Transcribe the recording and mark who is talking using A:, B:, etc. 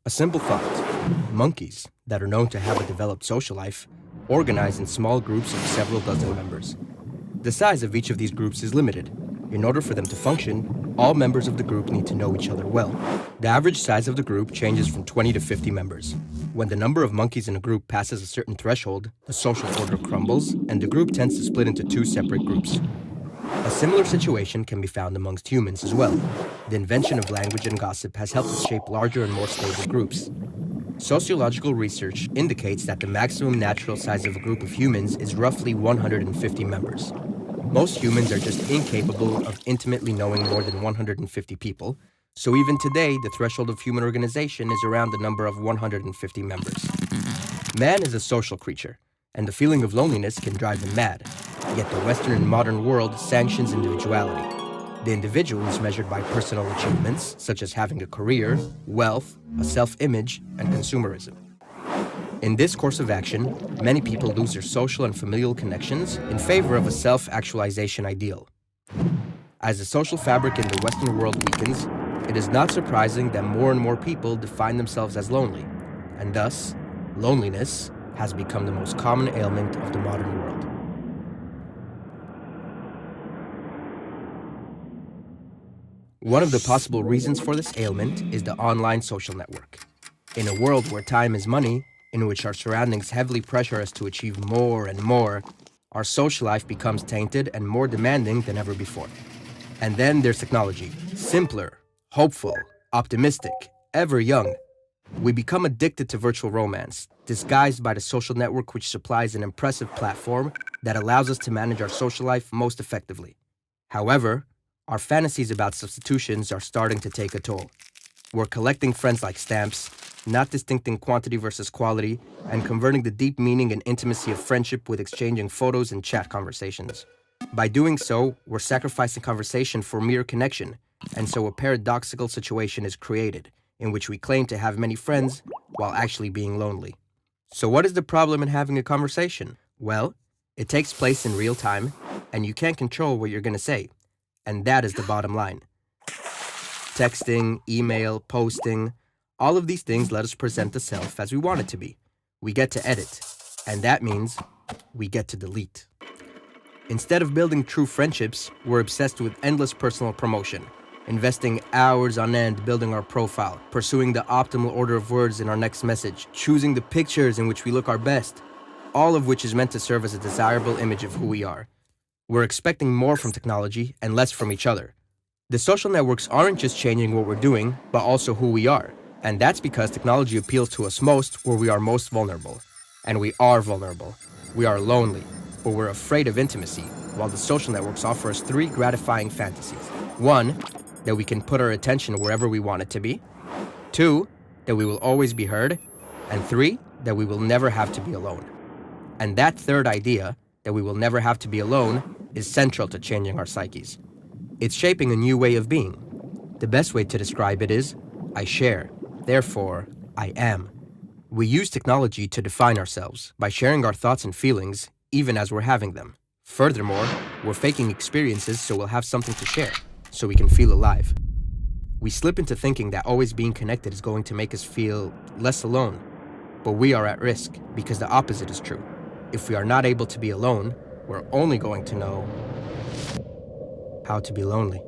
A: A simple thought. Monkeys, that are known to have a developed social life, organize in small groups of several dozen members. The size of each of these groups is limited. In order for them to function, all members of the group need to know each other well. The average size of the group changes from 20 to 50 members. When the number of monkeys in a group passes a certain threshold, the social order crumbles, and the group tends to split into two separate groups. A similar situation can be found amongst humans as well. The invention of language and gossip has helped us shape larger and more stable groups. Sociological research indicates that the maximum natural size of a group of humans is roughly 150 members. Most humans are just incapable of intimately knowing more than 150 people, so even today, the threshold of human organization is around the number of 150 members. Man is a social creature, and the feeling of loneliness can drive him mad. Yet the Western and modern world sanctions individuality. The individual is measured by personal achievements, such as having a career, wealth, a self-image, and consumerism. In this course of action, many people lose their social and familial connections in favor of a self-actualization ideal. As the social fabric in the Western world weakens, it is not surprising that more and more people define themselves as lonely, and thus, loneliness has become the most common ailment of the modern world. One of the possible reasons for this ailment is the online social network. In a world where time is money, in which our surroundings heavily pressure us to achieve more and more, our social life becomes tainted and more demanding than ever before. And then there's technology. Simpler, hopeful, optimistic, ever young. We become addicted to virtual romance, disguised by the social network which supplies an impressive platform that allows us to manage our social life most effectively. However, our fantasies about substitutions are starting to take a toll. We're collecting friends like stamps, not distincting quantity versus quality, and converting the deep meaning and intimacy of friendship with exchanging photos and chat conversations. By doing so, we're sacrificing conversation for mere connection, and so a paradoxical situation is created, in which we claim to have many friends while actually being lonely. So what is the problem in having a conversation? Well, it takes place in real time, and you can't control what you're going to say. And that is the bottom line. Texting, email, posting, all of these things let us present the self as we want it to be. We get to edit, and that means we get to delete. Instead of building true friendships, we're obsessed with endless personal promotion, investing hours on end building our profile, pursuing the optimal order of words in our next message, choosing the pictures in which we look our best, all of which is meant to serve as a desirable image of who we are. We're expecting more from technology and less from each other. The social networks aren't just changing what we're doing, but also who we are. And that's because technology appeals to us most where we are most vulnerable. And we are vulnerable. We are lonely, but we're afraid of intimacy, while the social networks offer us three gratifying fantasies. One, that we can put our attention wherever we want it to be. Two, that we will always be heard. And three, that we will never have to be alone. And that third idea, that we will never have to be alone, is central to changing our psyches. It's shaping a new way of being. The best way to describe it is, I share, therefore, I am. We use technology to define ourselves by sharing our thoughts and feelings, even as we're having them. Furthermore, we're faking experiences so we'll have something to share, so we can feel alive. We slip into thinking that always being connected is going to make us feel less alone. But we are at risk because the opposite is true. If we are not able to be alone, we're only going to know how to be lonely.